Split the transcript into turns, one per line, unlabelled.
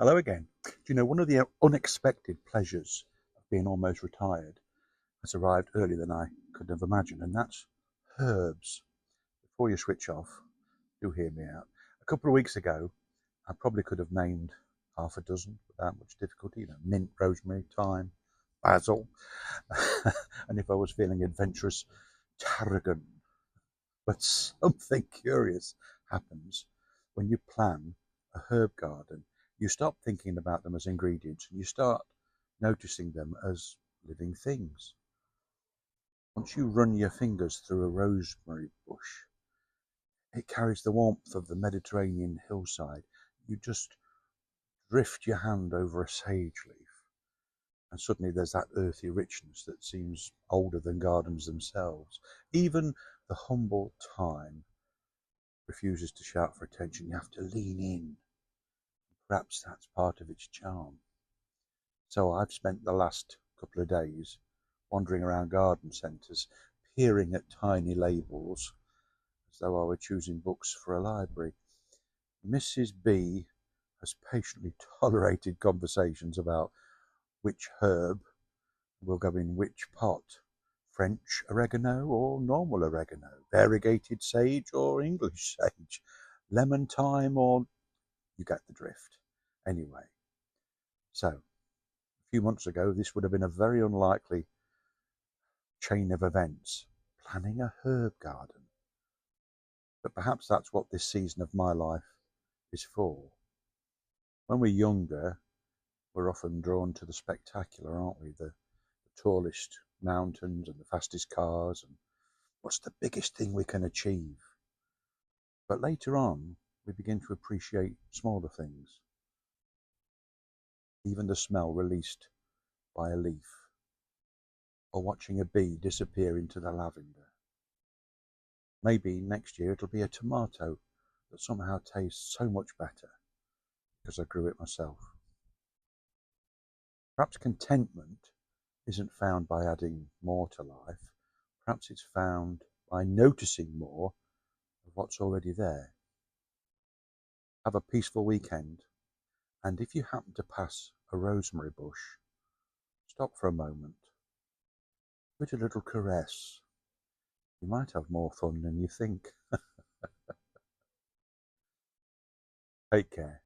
Hello again. Do you know, one of the unexpected pleasures of being almost retired has arrived earlier than I could have imagined, and that's herbs. Before you switch off, do hear me out. A couple of weeks ago, I probably could have named half a dozen without much difficulty. Mint, rosemary, thyme, basil, and if I was feeling adventurous, tarragon. But something curious happens when you plan a herb garden. You stop thinking about them as ingredients and you start noticing them as living things. Once you run your fingers through a rosemary bush, it carries the warmth of the Mediterranean hillside. You just drift your hand over a sage leaf, and suddenly there's that earthy richness that seems older than gardens themselves. Even the humble thyme refuses to shout for attention. You have to lean in. Perhaps that's part of its charm. So I've spent the last couple of days wandering around garden centres, peering at tiny labels as though I were choosing books for a library. Mrs. B has patiently tolerated conversations about which herb will go in which pot. French oregano or normal oregano, variegated sage or English sage, lemon thyme or you get the drift. Anyway, so a few months ago, this would have been a very unlikely chain of events, planning a herb garden. But perhaps that's what this season of my life is for. When we're younger, we're often drawn to the spectacular, aren't we? The tallest mountains and the fastest cars and what's the biggest thing we can achieve. But later on, we begin to appreciate smaller things, even the smell released by a leaf, or watching a bee disappear into the lavender. Maybe next year it'll be a tomato that somehow tastes so much better because I grew it myself. Perhaps contentment isn't found by adding more to life. Perhaps it's found by noticing more of what's already there. Have a peaceful weekend, and if you happen to pass a rosemary bush, stop for a moment, give it a little caress. You might have more fun than you think. Take care.